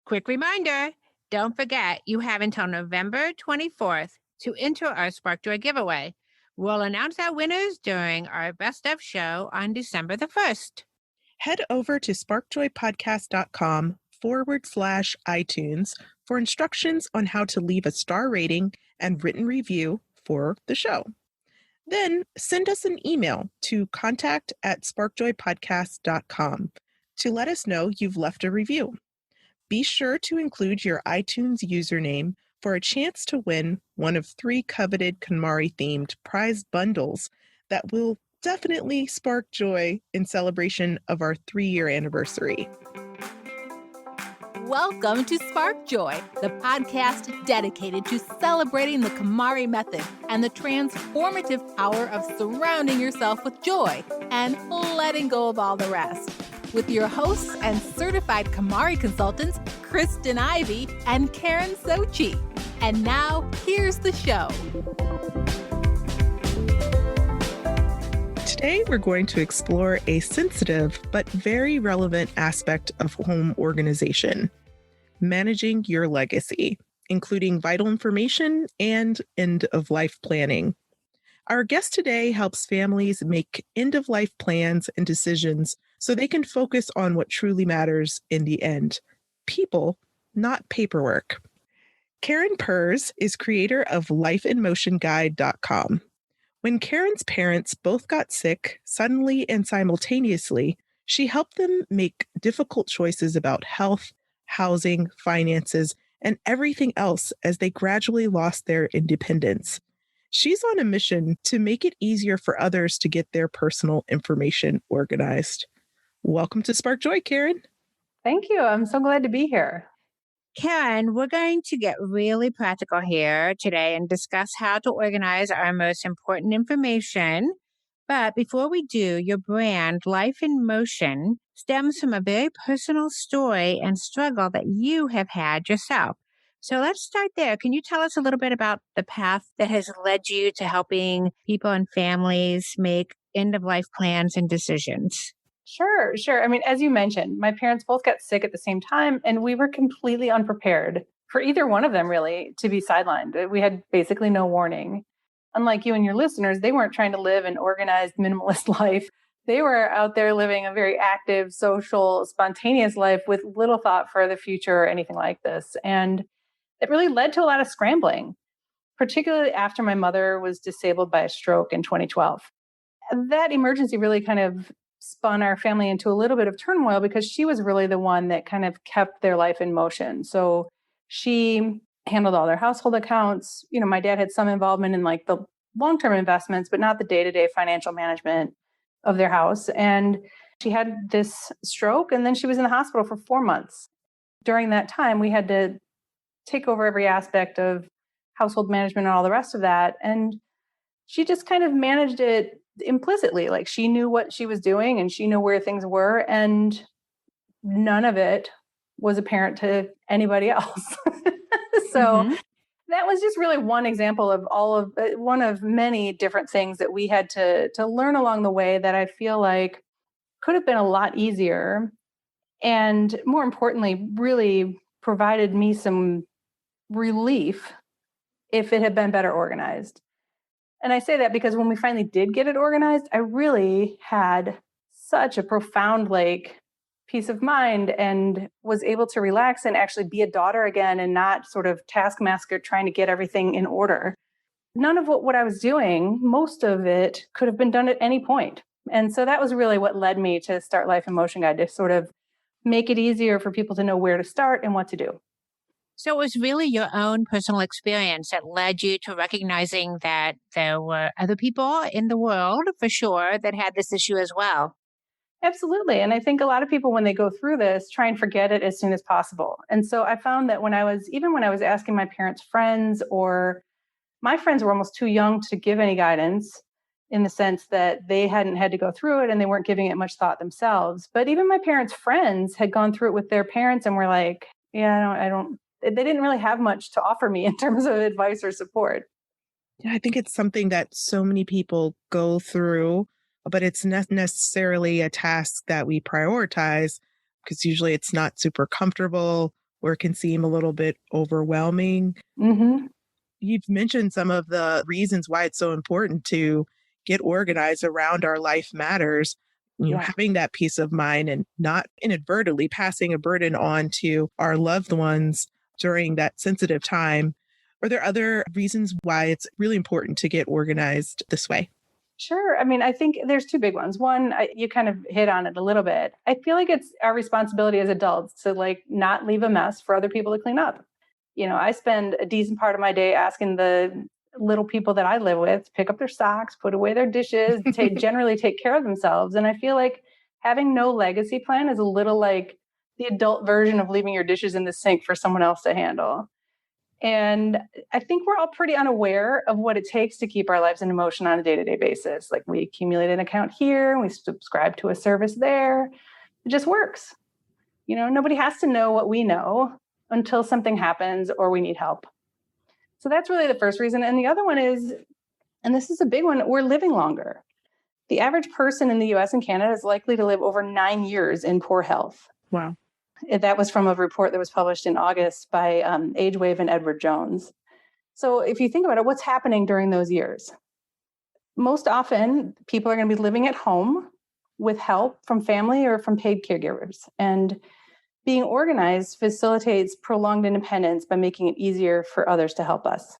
Quick reminder, don't forget you have until November 24th to enter our Sparkdoor Giveaway. We'll announce our winners during our Best of show on December the 1st. Head over to sparkjoypodcast.com/iTunes for instructions on how to leave a star rating and written review for the show. Then send us an email to contact@sparkjoypodcast.com to let us know you've left a review. Be sure to include your iTunes username for a chance to win one of 3 coveted KonMari-themed prize bundles that will definitely spark joy in celebration of our 3-year anniversary. Welcome to Spark Joy, the podcast dedicated to celebrating the KonMari method and the transformative power of surrounding yourself with joy and letting go of all the rest. With your hosts and certified KonMari consultants, Kristen Ivy and Karen Sochi. And now, here's the show. Today, we're going to explore a sensitive but very relevant aspect of home organization, managing your legacy, including vital information and end-of-life planning. Our guest today helps families make end-of-life plans and decisions so they can focus on what truly matters in the end, people, not paperwork. Karen Purze is creator of lifeinmotionguide.com. When Karen's parents both got sick suddenly and simultaneously, she helped them make difficult choices about health, housing, finances, and everything else as they gradually lost their independence. She's on a mission to make it easier for others to get their personal information organized. Welcome to Spark Joy, Karen. Thank you. I'm so glad to be here. Karen, we're going to get really practical here today and discuss how to organize our most important information. But before we do, your brand, Life in Motion, stems from a very personal story and struggle that you have had yourself. So let's start there. Can you tell us a little bit about the path that has led you to helping people and families make end-of-life plans and decisions? Sure. I mean, as you mentioned, my parents both got sick at the same time, and we were completely unprepared for either one of them, really, to be sidelined. We had basically no warning. Unlike you and your listeners, they weren't trying to live an organized, minimalist life. They were out there living a very active, social, spontaneous life with little thought for the future or anything like this. And it really led to a lot of scrambling, particularly after my mother was disabled by a stroke in 2012. That emergency really kind of spun our family into a little bit of turmoil because she was really the one that kind of kept their life in motion. So she handled all their household accounts. You know, my dad had some involvement in like the long-term investments, but not the day-to-day financial management of their house. And she had this stroke, and then she was in the hospital for 4 months. During that time, we had to take over every aspect of household management and all the rest of that. And she just kind of managed it implicitly. Like, she knew what she was doing and she knew where things were, and none of it was apparent to anybody else. So that was just really one example of one of many different things that we had to learn along the way that I feel like could have been a lot easier, and more importantly, really provided me some relief if it had been better organized. And I say that because when we finally did get it organized, I really had such a profound peace of mind and was able to relax and actually be a daughter again and not sort of taskmaster trying to get everything in order. None of what I was doing, most of it could have been done at any point. And so that was really what led me to start Life in Motion Guide, to sort of make it easier for people to know where to start and what to do. So it was really your own personal experience that led you to recognizing that there were other people in the world, for sure, that had this issue as well. Absolutely. And I think a lot of people, when they go through this, try and forget it as soon as possible. And so I found that when I was asking my parents' friends, or my friends were almost too young to give any guidance, in the sense that they hadn't had to go through it and they weren't giving it much thought themselves. But even my parents' friends had gone through it with their parents and were like, yeah, they didn't really have much to offer me in terms of advice or support. Yeah, I think it's something that so many people go through, but it's not necessarily a task that we prioritize because usually it's not super comfortable or can seem a little bit overwhelming. Mm-hmm. You've mentioned some of the reasons why it's so important to get organized around our life matters. Yeah. Having that peace of mind and not inadvertently passing a burden on to our loved ones during that sensitive time. Are there other reasons why it's really important to get organized this way? Sure. I mean, I think there's two big ones. One, you kind of hit on it a little bit. I feel like it's our responsibility as adults to like not leave a mess for other people to clean up. I spend a decent part of my day asking the little people that I live with to pick up their socks, put away their dishes, generally take care of themselves. And I feel like having no legacy plan is a little like the adult version of leaving your dishes in the sink for someone else to handle. And I think we're all pretty unaware of what it takes to keep our lives in motion on a day-to-day basis. Like we accumulate an account here, we subscribe to a service there. It just works. Nobody has to know what we know until something happens or we need help. So that's really the first reason. And the other one is, and this is a big one, we're living longer. The average person in the US and Canada is likely to live over 9 years in poor health. Wow. That was from a report that was published in August by AgeWave and Edward Jones. So if you think about it, what's happening during those years? Most often, people are going to be living at home with help from family or from paid caregivers. And being organized facilitates prolonged independence by making it easier for others to help us.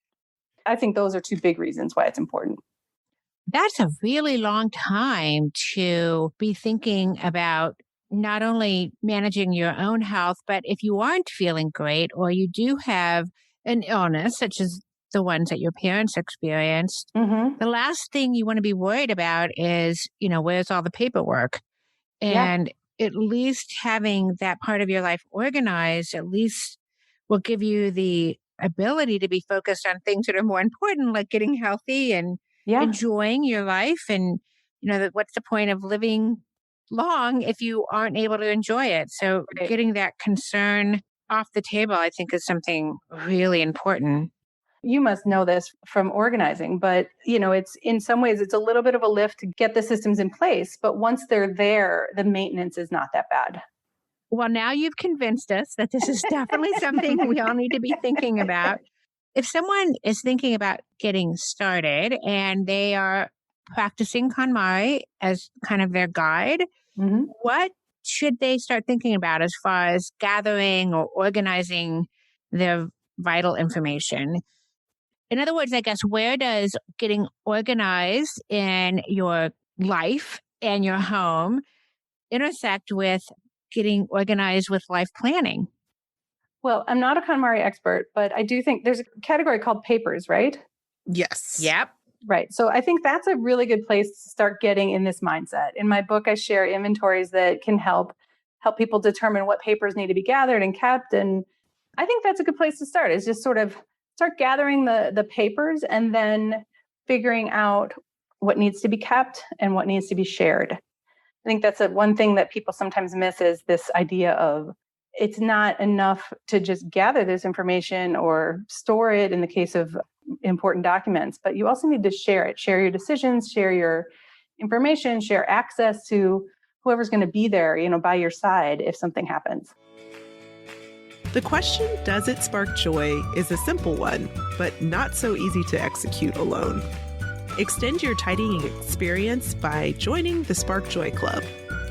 I think those are two big reasons why it's important. That's a really long time to be thinking about not only managing your own health, but if you aren't feeling great or you do have an illness, such as the ones that your parents experienced, the last thing you want to be worried about is, where's all the paperwork? And at least having that part of your life organized, at least will give you the ability to be focused on things that are more important, like getting healthy and enjoying your life. And, what's the point of living long if you aren't able to enjoy it? So getting that concern off the table, I think, is something really important. You must know this from organizing, but it's in some ways it's a little bit of a lift to get the systems in place. But once they're there, the maintenance is not that bad. Well, now you've convinced us that this is definitely something we all need to be thinking about. If someone is thinking about getting started and they are practicing KonMari as kind of their guide, what should they start thinking about as far as gathering or organizing their vital information? In other words, I guess, where does getting organized in your life and your home intersect with getting organized with life planning? Well, I'm not a KonMari expert, but I do think there's a category called papers, right? Yes. Yep. Right. So I think that's a really good place to start getting in this mindset. In my book, I share inventories that can help people determine what papers need to be gathered and kept. And I think that's a good place to start, is just sort of start gathering the papers and then figuring out what needs to be kept and what needs to be shared. I think that's one thing that people sometimes miss, is this idea of it's not enough to just gather this information or store it in the case of important documents, but you also need to share it, share your decisions, share your information, share access to whoever's going to be there, by your side if something happens. The question, does it spark joy, is a simple one, but not so easy to execute alone. Extend your tidying experience by joining the Spark Joy Club,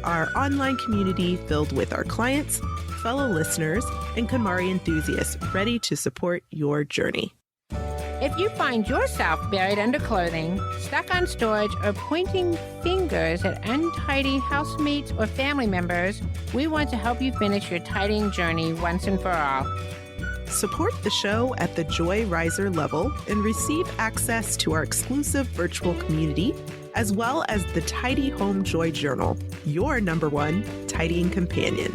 our online community filled with our clients, fellow listeners, and KonMari enthusiasts ready to support your journey. If you find yourself buried under clothing, stuck on storage, or pointing fingers at untidy housemates or family members, we want to help you finish your tidying journey once and for all. Support the show at the Joy Riser level and receive access to our exclusive virtual community, as well as the Tidy Home Joy Journal, your #1 tidying companion.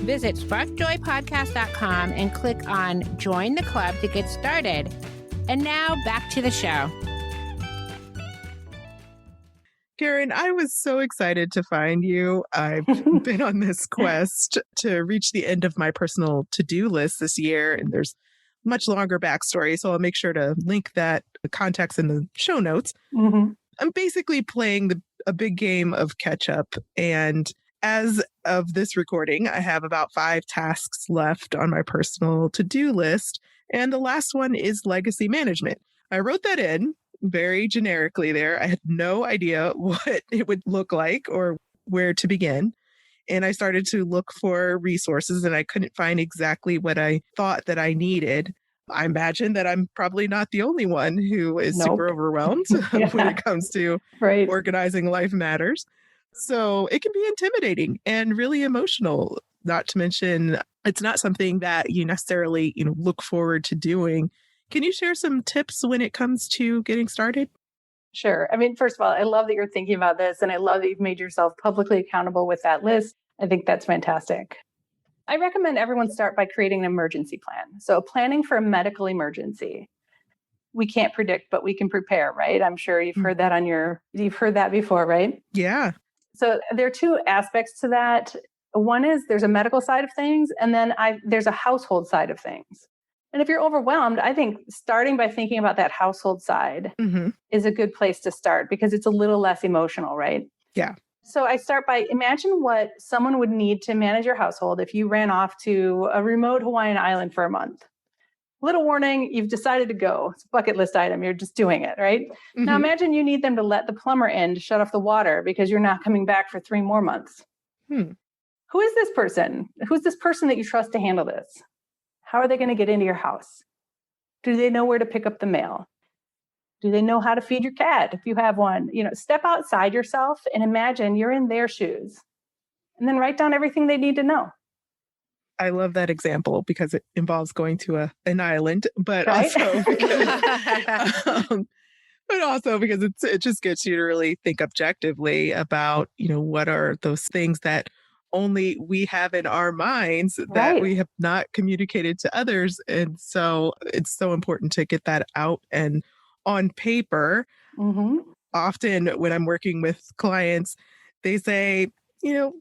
Visit sparkjoypodcast.com and click on Join the Club to get started. And now back to the show. Karen, I was so excited to find you. I've been on this quest to reach the end of my personal to-do list this year, and there's much longer backstory, so I'll make sure to link that context in the show notes. I'm basically playing a big game of catch up, and as of this recording, I have about 5 tasks left on my personal to-do list. And the last one is legacy management. I wrote that in very generically there. I had no idea what it would look like or where to begin. And I started to look for resources and I couldn't find exactly what I thought that I needed. I imagine that I'm probably not the only one who is super overwhelmed when it comes to organizing life matters. So it can be intimidating and really emotional, not to mention it's not something that you necessarily, look forward to doing. Can you share some tips when it comes to getting started? Sure. I mean, first of all, I love that you're thinking about this and I love that you've made yourself publicly accountable with that list. I think that's fantastic. I recommend everyone start by creating an emergency plan. So planning for a medical emergency. We can't predict, but we can prepare, right? I'm sure you've heard that you've heard that before, right? Yeah. So there are 2 aspects to that. One is there's a medical side of things, and then there's a household side of things. And if you're overwhelmed, I think starting by thinking about that household side is a good place to start because it's a little less emotional, right? Yeah. So I start by imagine what someone would need to manage your household if you ran off to a remote Hawaiian island for a month. Little warning, you've decided to go. It's a bucket list item. You're just doing it, right? Now imagine you need them to let the plumber in to shut off the water because you're not coming back for 3 more months. Who is this person? Who's this person that you trust to handle this? How are they going to get into your house? Do they know where to pick up the mail? Do they know how to feed your cat if you have one? Step outside yourself and imagine you're in their shoes. And then write down everything they need to know. I love that example because it involves going to an island, but right? also because it just gets you to really think objectively about, what are those things that only we have in our minds that we have not communicated to others. And so it's so important to get that out and on paper. Often when I'm working with clients, they say,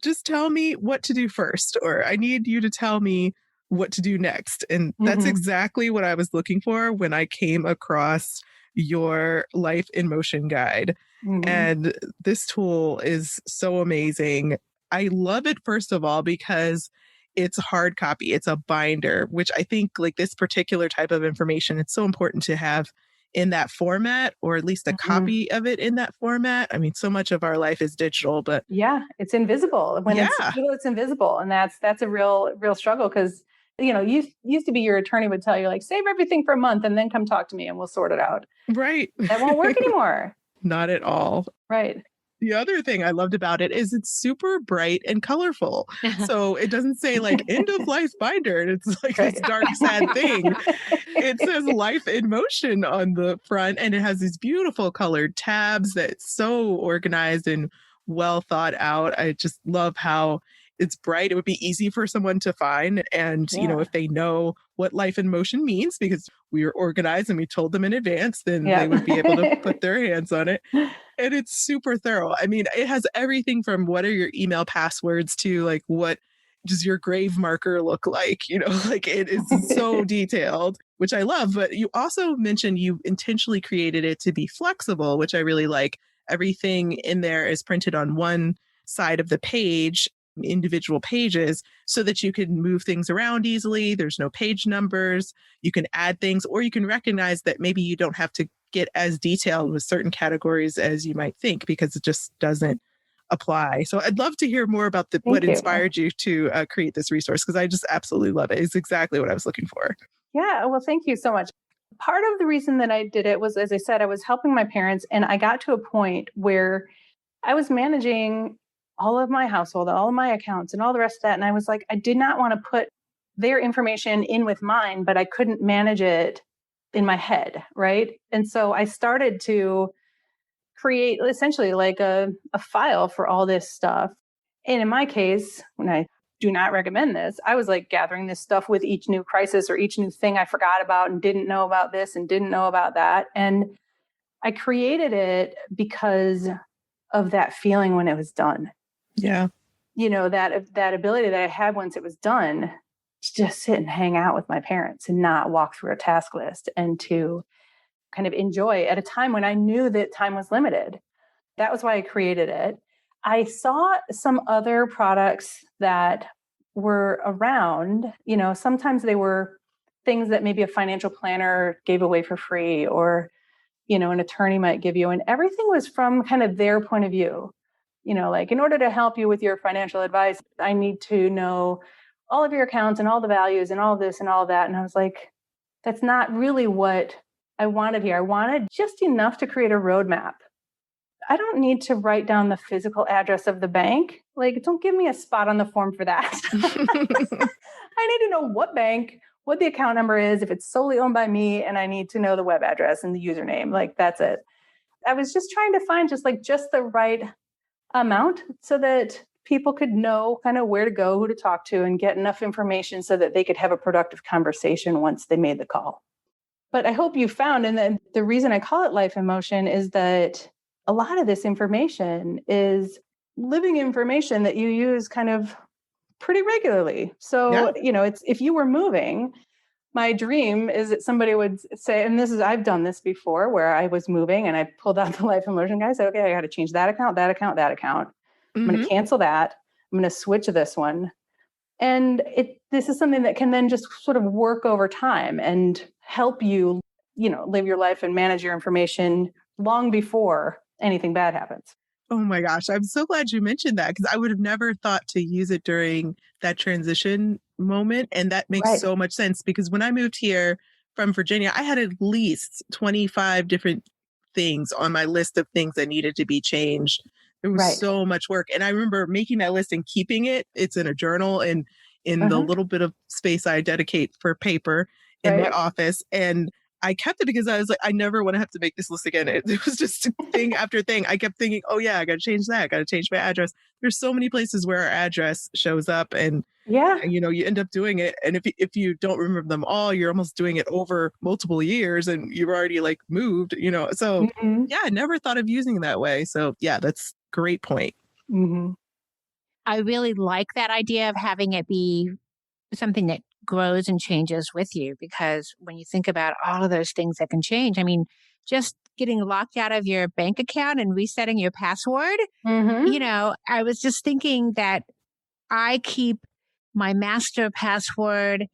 just tell me what to do first, or I need you to tell me what to do next. And that's exactly what I was looking for when I came across your Life in Motion guide. And this tool is so amazing. I love it, first of all, because it's hard copy. It's a binder, which I think like this particular type of information, it's so important to have in that format, or at least a copy of it in that format. I mean, so much of our life is digital, but it's invisible. When it's digital, it's invisible. And that's a real struggle because, used to be your attorney would tell you like, save everything for a month and then come talk to me and we'll sort it out. Right. That won't work anymore. Not at all. Right. The other thing I loved about it is it's super bright and colorful. So it doesn't say like end of life binder. And it's like this dark, sad thing. It says Life in Motion on the front, and it has these beautiful colored tabs that's so organized and well thought out. I just love how it's bright. It would be easy for someone to find. And, if they know what Life in Motion means, because we were organized and we told them in advance, then they would be able to put their hands on it. And it's super thorough. I mean, it has everything from what are your email passwords to like, what does your grave marker look like? Like it is so detailed, which I love. But you also mentioned you intentionally created it to be flexible, which I really like. Everything in there is printed on one side of the page, individual pages, so that you can move things around easily. There's no page numbers. You can add things, or you can recognize that maybe you don't have to get as detailed with certain categories as you might think because it just doesn't apply. So I'd love to hear more about what inspired you to create this resource, because I just absolutely love it. It's exactly what I was looking for. Yeah, well, thank you so much. Part of the reason that I did it was, as I said, I was helping my parents, and I got to a point where I was managing all of my household, all of my accounts and all the rest of that. And I was like, I did not want to put their information in with mine, but I couldn't manage it in my head. Right. And so I started to create essentially like a file for all this stuff. And in my case, when I do not recommend this, I was like gathering this stuff with each new crisis or each new thing I forgot about and didn't know about this and didn't know about that. And I created it because of that feeling when it was done. Yeah. That ability that I had once it was done to just sit and hang out with my parents and not walk through a task list, and to kind of enjoy at a time when I knew that time was limited. That was why I created it. I saw some other products that were around, sometimes they were things that maybe a financial planner gave away for free, or, an attorney might give you. And everything was from kind of their point of view. Like, in order to help you with your financial advice, I need to know all of your accounts and all the values and all this and all that. And I was like, that's not really what I wanted here. I wanted just enough to create a roadmap. I don't need to write down the physical address of the bank. Like, don't give me a spot on the form for that. I need to know what bank, what the account number is, if it's solely owned by me, and I need to know the web address and the username. Like, that's it. I was just trying to find just the right amount so that people could know kind of where to go, who to talk to, and get enough information so that they could have a productive conversation once they made the call. But I hope you found, and then the reason I call it Life in Motion is that a lot of this information is living information that you use kind of pretty regularly. So, it's, if you were moving, my dream is that somebody would say, and I've done this before, where I was moving and I pulled out the Life in Motion guy, said, okay, I got to change that account, that account, that account. I'm going to cancel that. I'm going to switch this one. And this is something that can then just sort of work over time and help you, live your life and manage your information long before anything bad happens. Oh my gosh. I'm so glad you mentioned that, because I would have never thought to use it during that transition moment. And that makes so much sense, because when I moved here from Virginia, I had at least 25 different things on my list of things that needed to be changed. There was so much work. And I remember making that list and keeping it. It's in a journal and in the little bit of space I dedicate for paper in my office. And I kept it because I was like, I never want to have to make this list again. It was just thing after thing. I kept thinking, oh yeah, I got to change that. I got to change my address. There's so many places where our address shows up, and you end up doing it. And if you don't remember them all, you're almost doing it over multiple years, and you've already like moved, So I never thought of using it that way. So yeah, that's a great point. I really like that idea of having it be something that grows and changes with you, because when you think about all of those things that can change, I mean, just getting locked out of your bank account and resetting your password, I was just thinking that I keep my master password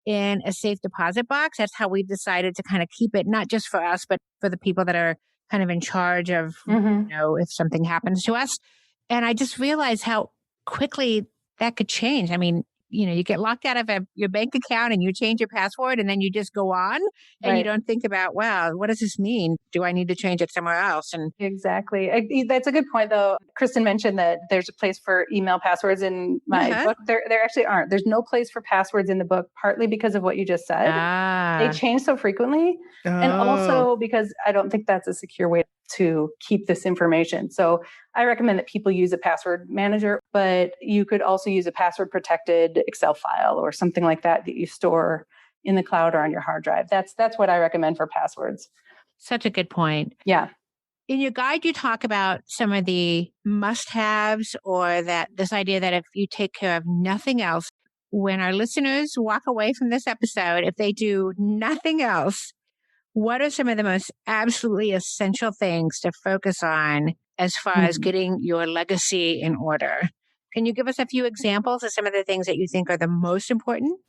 in a safe deposit box. That's how we decided to kind of keep it, not just for us, but for the people that are kind of in charge of, if something happens to us. And I just realized how quickly that could change. I mean, you get locked out of your bank account and you change your password, and then you just go on and you don't think about, wow, what does this mean? Do I need to change it somewhere else? And exactly. That's a good point, though. Kristen mentioned that there's a place for email passwords in my book. There actually aren't. There's no place for passwords in the book, partly because of what you just said. They change so frequently. And also because I don't think that's a secure way to keep this information. So I recommend that people use a password manager, but you could also use a password protected Excel file or something like that you store in the cloud or on your hard drive. That's what I recommend for passwords. Such a good point. Yeah. In your guide, you talk about some of the must-haves, or that this idea that if you take care of nothing else, when our listeners walk away from this episode, if they do nothing else, what are some of the most absolutely essential things to focus on as far as getting your legacy in order? Can you give us a few examples of some of the things that you think are the most important?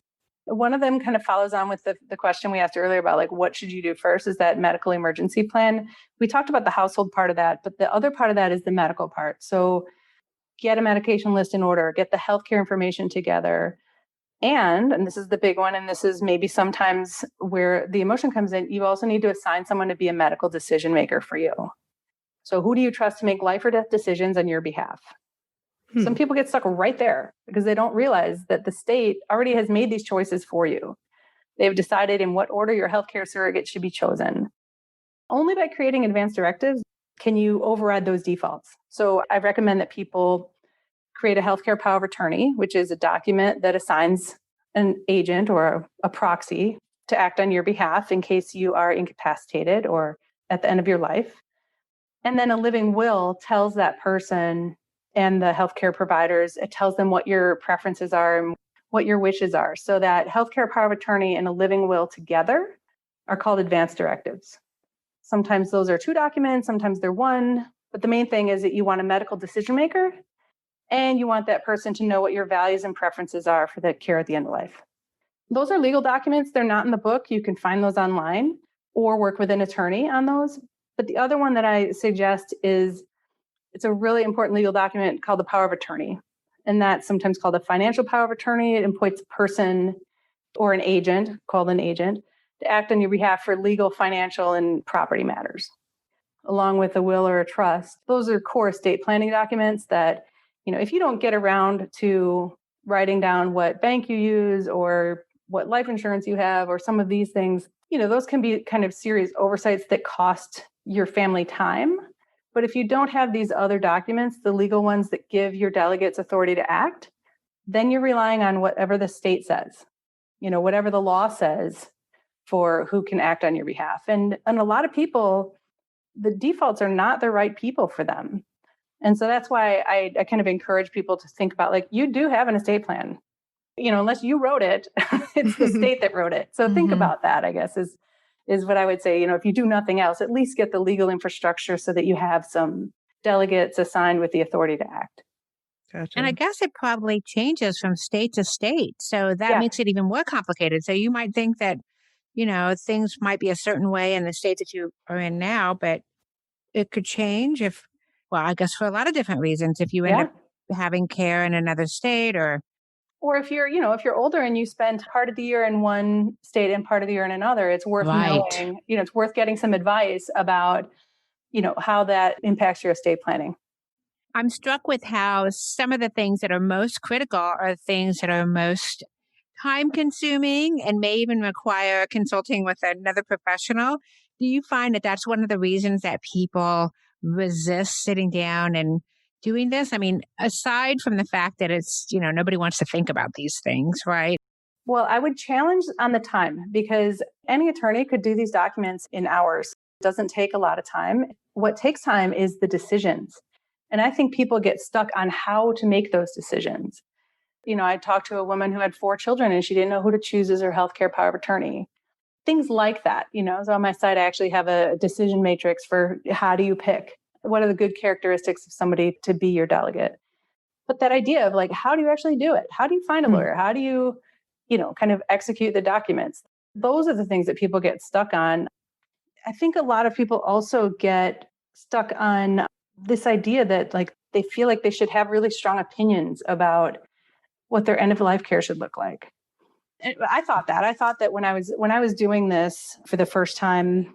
One of them kind of follows on with the question we asked earlier about, like, what should you do first, is that medical emergency plan. We talked about the household part of that, but the other part of that is the medical part. So get a medication list in order, get the healthcare information together. And this is the big one, and this is maybe sometimes where the emotion comes in, you also need to assign someone to be a medical decision maker for you. So who do you trust to make life or death decisions on your behalf? Some people get stuck right there because they don't realize that the state already has made these choices for you. They've decided in what order your healthcare surrogate should be chosen. Only by creating advanced directives can you override those defaults. So I recommend that people create a healthcare power of attorney, which is a document that assigns an agent or a proxy to act on your behalf in case you are incapacitated or at the end of your life. And then a living will tells that person and the healthcare providers, it tells them what your preferences are and what your wishes are. So that healthcare power of attorney and a living will together are called advanced directives. Sometimes those are two documents, sometimes they're one. But the main thing is that you want a medical decision maker, and you want that person to know what your values and preferences are for the care at the end of life. Those are legal documents. They're not in the book. You can find those online or work with an attorney on those. But the other one that I suggest is it's a really important legal document called the power of attorney. And that's sometimes called a financial power of attorney. It appoints a person or an agent, called an agent, to act on your behalf for legal, financial, and property matters, along with a will or a trust. Those are core estate planning documents that, if you don't get around to writing down what bank you use or what life insurance you have or some of these things, those can be kind of serious oversights that cost your family time. But if you don't have these other documents, the legal ones that give your delegates authority to act, then you're relying on whatever the state says, whatever the law says for who can act on your behalf. And a lot of people, the defaults are not the right people for them. And so that's why I kind of encourage people to think about, like, you do have an estate plan, unless you wrote it, it's the state that wrote it. So think about that, I guess, is what I would say. If you do nothing else, at least get the legal infrastructure so that you have some delegates assigned with the authority to act. Gotcha. And I guess it probably changes from state to state. So that makes it even more complicated. So you might think that, things might be a certain way in the state that you are in now, but it could change I guess for a lot of different reasons, if you end up having care in another state or if you're older and you spend part of the year in one state and part of the year in another, it's worth knowing, it's worth getting some advice about, how that impacts your estate planning. I'm struck with how some of the things that are most critical are things that are most time consuming and may even require consulting with another professional. Do you find that that's one of the reasons that people resist sitting down and doing this? I mean, aside from the fact that it's, nobody wants to think about these things, right? Well, I would challenge on the time, because any attorney could do these documents in hours. It doesn't take a lot of time. What takes time is the decisions. And I think people get stuck on how to make those decisions. I talked to a woman who had 4 children and she didn't know who to choose as her healthcare power of attorney. Things like that, So on my site, I actually have a decision matrix for how do you pick? What are the good characteristics of somebody to be your delegate? But that idea of, like, how do you actually do it? How do you find a lawyer? How do you, kind of execute the documents? Those are the things that people get stuck on. I think a lot of people also get stuck on this idea that, like, they feel like they should have really strong opinions about what their end of life care should look like. And I thought that when I was doing this for the first time,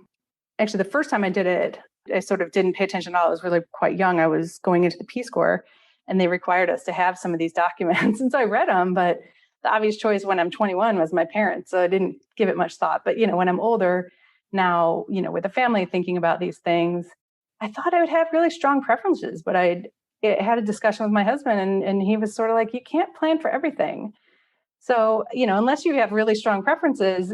actually the first time I did it, I sort of didn't pay attention at all. I was really quite young. I was going into the Peace Corps and they required us to have some of these documents. And so I read them, but the obvious choice when I'm 21 was my parents. So I didn't give it much thought. But, when I'm older now, with a family thinking about these things, I thought I would have really strong preferences, but I had a discussion with my husband and he was sort of like, you can't plan for everything. So, unless you have really strong preferences,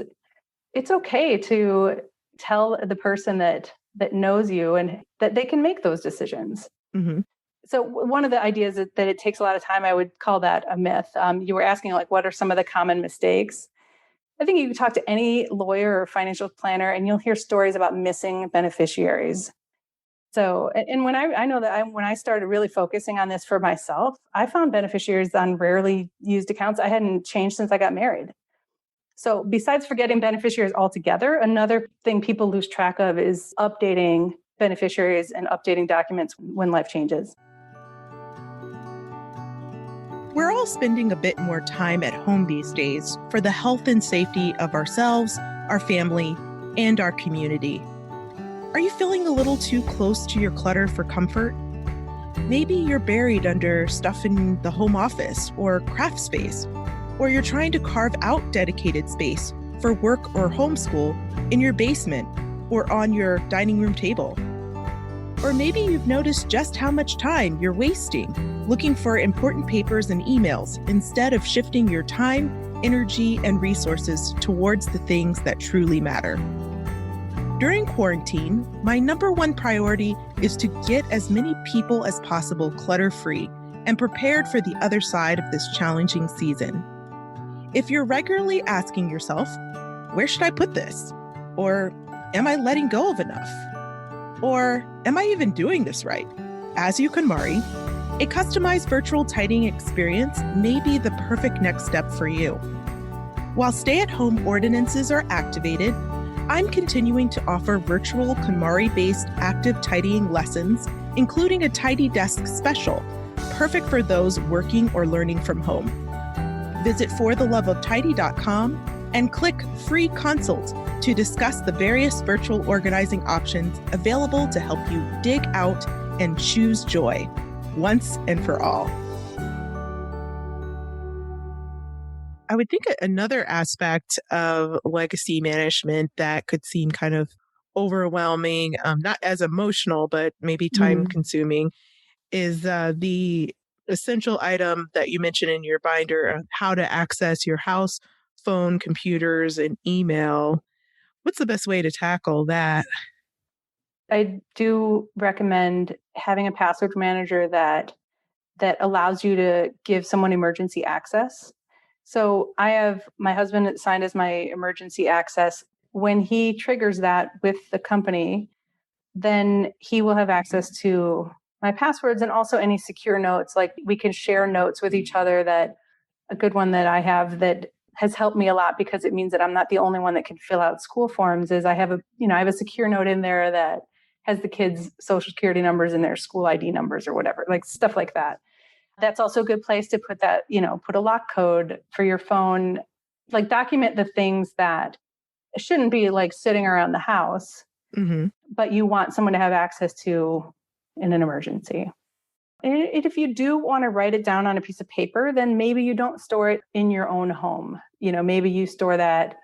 it's okay to tell the person that knows you and that they can make those decisions. Mm-hmm. So one of the ideas is that it takes a lot of time. I would call that a myth. You were asking, like, what are some of the common mistakes? I think you can talk to any lawyer or financial planner and you'll hear stories about missing beneficiaries. So, and when I know that when I started really focusing on this for myself, I found beneficiaries on rarely used accounts I hadn't changed since I got married. So besides forgetting beneficiaries altogether, another thing people lose track of is updating beneficiaries and updating documents when life changes. We're all spending a bit more time at home these days for the health and safety of ourselves, our family, and our community. Are you feeling a little too close to your clutter for comfort? Maybe you're buried under stuff in the home office or craft space, or you're trying to carve out dedicated space for work or homeschool in your basement or on your dining room table. Or maybe you've noticed just how much time you're wasting looking for important papers and emails instead of shifting your time, energy, and resources towards the things that truly matter. During quarantine, my number one priority is to get as many people as possible clutter-free and prepared for the other side of this challenging season. If you're regularly asking yourself, where should I put this? Or am I letting go of enough? Or am I even doing this right? As you KonMari, a customized virtual tidying experience may be the perfect next step for you. While stay-at-home ordinances are activated, I'm continuing to offer virtual KonMari-based active tidying lessons, including a Tidy Desk special, perfect for those working or learning from home. Visit fortheloveoftidy.com and click Free Consult to discuss the various virtual organizing options available to help you dig out and choose joy once and for all. I would think another aspect of legacy management that could seem kind of overwhelming, not as emotional, but maybe time consuming, is the essential item that you mentioned in your binder, how to access your house, phone, computers, and email. What's the best way to tackle that? I do recommend having a password manager that allows you to give someone emergency access. So I have my husband signed as my emergency access. When he triggers that with the company, then he will have access to my passwords and also any secure notes. Like we can share notes with each other. That a good one that I have that has helped me a lot because it means that I'm not the only one that can fill out school forms is I have a secure note in there that has the kids' social security numbers and their school ID numbers or whatever, like stuff like that. That's also a good place to put that, put a lock code for your phone, like document the things that shouldn't be like sitting around the house, but you want someone to have access to in an emergency. And if you do want to write it down on a piece of paper, then maybe you don't store it in your own home. Maybe you store that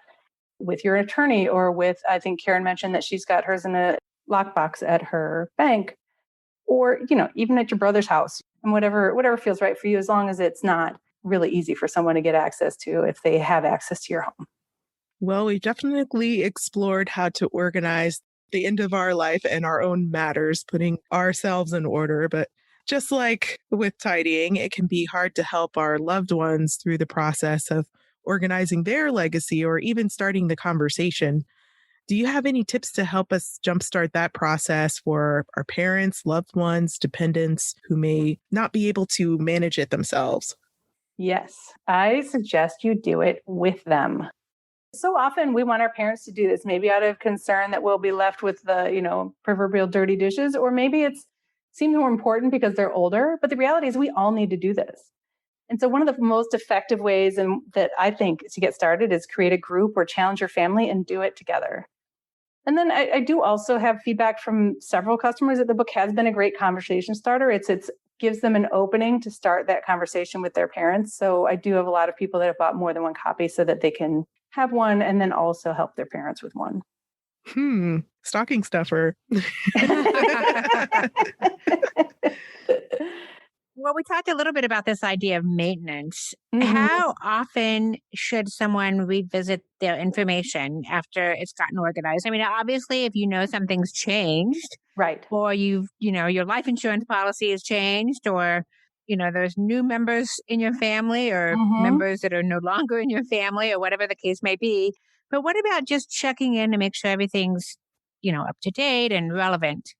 with your attorney or with, I think Karen mentioned that she's got hers in a lockbox at her bank, or, even at your brother's house, and whatever feels right for you, as long as it's not really easy for someone to get access to if they have access to your home. Well, we definitely explored how to organize the end of our life and our own matters, putting ourselves in order. But just like with tidying, it can be hard to help our loved ones through the process of organizing their legacy or even starting the conversation. Do you have any tips to help us jumpstart that process for our parents, loved ones, dependents who may not be able to manage it themselves? Yes, I suggest you do it with them. So often we want our parents to do this, maybe out of concern that we'll be left with the, proverbial dirty dishes, or maybe it seems more important because they're older. But the reality is we all need to do this. And so one of the most effective ways and that I think to get started is create a group or challenge your family and do it together. And then I do also have feedback from several customers that the book has been a great conversation starter. It's gives them an opening to start that conversation with their parents. So I do have a lot of people that have bought more than one copy so that they can have one and then also help their parents with one. Stocking stuffer. Well, we talked a little bit about this idea of maintenance. How often should someone revisit their information after it's gotten organized? I mean, obviously, if you know something's changed, Right. or your life insurance policy has changed, or, there's new members in your family or members that are no longer in your family or whatever the case may be. But what about just checking in to make sure everything's, up to date and relevant?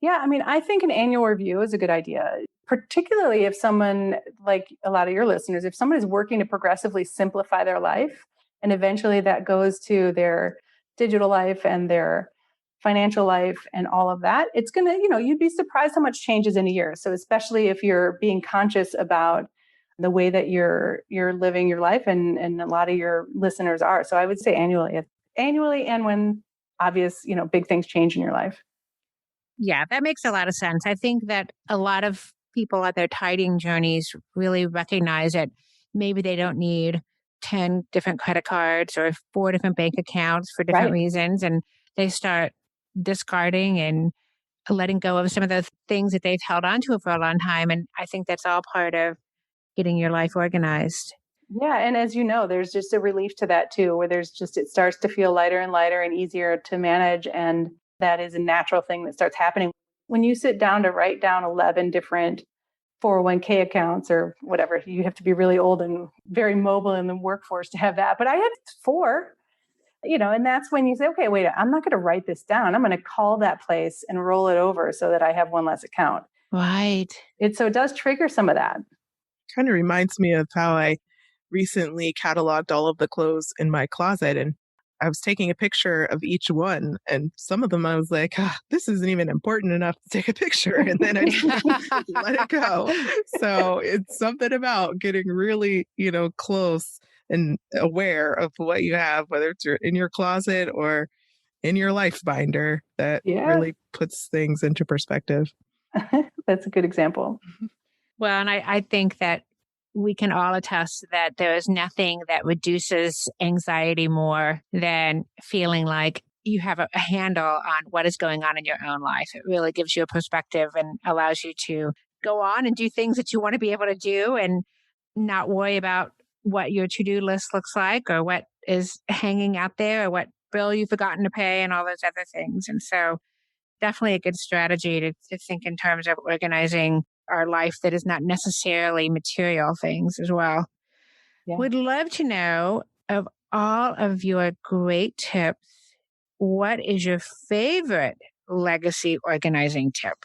Yeah, I mean, I think an annual review is a good idea, particularly if someone, like a lot of your listeners, if someone is working to progressively simplify their life, and eventually that goes to their digital life and their financial life and all of that, it's going to, you'd be surprised how much changes in a year. So especially if you're being conscious about the way that you're living your life, and a lot of your listeners are. So I would say annually, and when obvious, big things change in your life. Yeah, that makes a lot of sense. I think that a lot of people at their tidying journeys really recognize that maybe they don't need 10 different credit cards or 4 different bank accounts for different reasons. And they start discarding and letting go of some of those things that they've held on to for a long time. And I think that's all part of getting your life organized. Yeah. And as you know, there's just a relief to that too, where it starts to feel lighter and lighter and easier to manage. And that is a natural thing that starts happening. When you sit down to write down 11 different 401k accounts or whatever, you have to be really old and very mobile in the workforce to have that. But I had 4. And that's when you say, okay, wait, I'm not going to write this down. I'm going to call that place and roll it over so that I have one less account. Right. So it does trigger some of that. Kind of reminds me of how I recently cataloged all of the clothes in my closet, and I was taking a picture of each one, and some of them I was like, this isn't even important enough to take a picture. And then I just let it go. So it's something about getting really, close and aware of what you have, whether it's in your closet or in your life binder, that really puts things into perspective. That's a good example. Well, and I think that we can all attest that there is nothing that reduces anxiety more than feeling like you have a handle on what is going on in your own life. It really gives you a perspective and allows you to go on and do things that you want to be able to do and not worry about what your to-do list looks like or what is hanging out there or what bill you've forgotten to pay and all those other things. And so definitely a good strategy to think in terms of organizing our life that is not necessarily material things as well. Yeah. Would love to know, of all of your great tips, what is your favorite legacy organizing tip?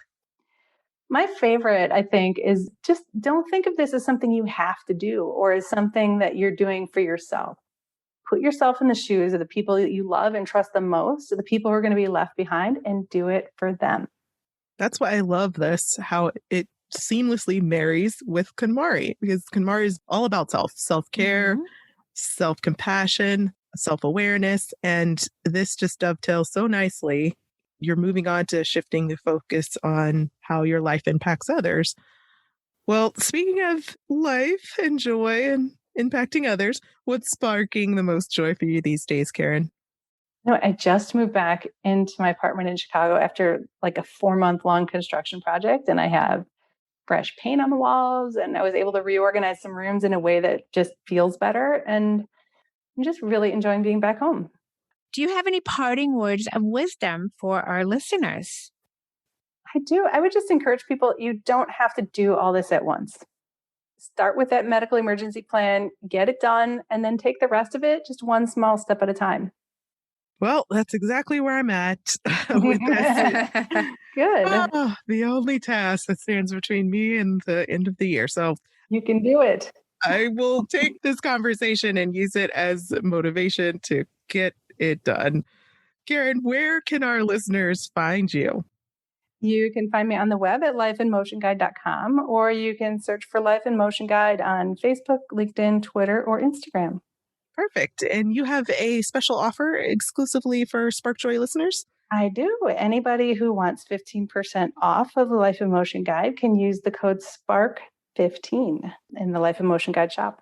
My favorite, I think, is just don't think of this as something you have to do or as something that you're doing for yourself. Put yourself in the shoes of the people that you love and trust the most, the people who are going to be left behind, and do it for them. That's why I love this, how it seamlessly marries with KonMari, because KonMari is all about self-care, self-compassion, self-awareness. And this just dovetails so nicely. You're moving on to shifting the focus on how your life impacts others. Well, speaking of life and joy and impacting others, what's sparking the most joy for you these days, Karen? I just moved back into my apartment in Chicago after like a 4-month long construction project, and I have fresh paint on the walls, and I was able to reorganize some rooms in a way that just feels better. And I'm just really enjoying being back home. Do you have any parting words of wisdom for our listeners? I do. I would just encourage people, you don't have to do all this at once. Start with that medical emergency plan, get it done, and then take the rest of it just one small step at a time. Well, that's exactly where I'm at with this. Good. The only task that stands between me and the end of the year. So you can do it. I will take this conversation and use it as motivation to get it done. Karen, where can our listeners find you? You can find me on the web at lifeinmotionguide.com, or you can search for Life in Motion Guide on Facebook, LinkedIn, Twitter, or Instagram. Perfect. And you have a special offer exclusively for Sparkjoy listeners? I do. Anybody who wants 15% off of the Life in Motion Guide can use the code SPARK15 in the Life in Motion Guide shop.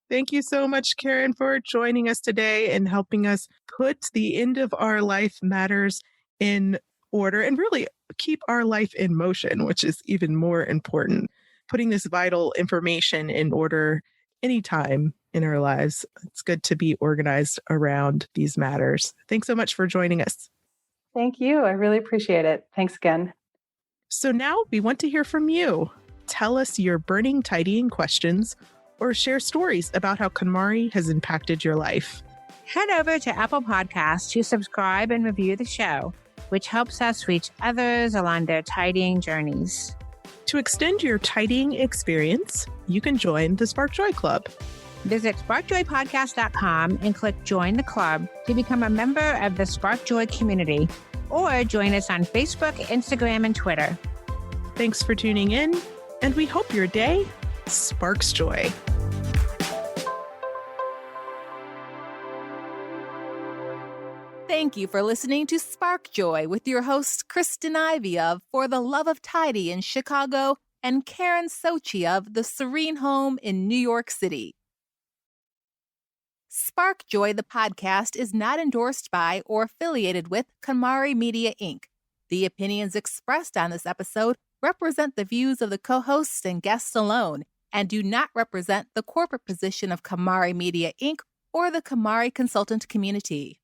Thank you so much, Karen, for joining us today and helping us put the end of our life matters in order and really keep our life in motion, which is even more important. Putting this vital information in order anytime in our lives. It's good to be organized around these matters. Thanks so much for joining us. Thank you. I really appreciate it. Thanks again. So now we want to hear from you. Tell us your burning tidying questions or share stories about how KonMari has impacted your life. Head over to Apple Podcasts to subscribe and review the show, which helps us reach others along their tidying journeys. To extend your tidying experience, you can join the Sparkjoy Club. Visit sparkjoypodcast.com and click Join the Club to become a member of the Sparkjoy community, or join us on Facebook, Instagram, and Twitter. Thanks for tuning in, and we hope your day sparks joy. Thank you for listening to Spark Joy with your hosts Kristen Ivy of For the Love of Tidy in Chicago and Karen Sochi of The Serene Home in New York City. Spark Joy, the podcast, is not endorsed by or affiliated with KonMari Media, Inc. The opinions expressed on this episode represent the views of the co-hosts and guests alone and do not represent the corporate position of KonMari Media, Inc. or the KonMari consultant community.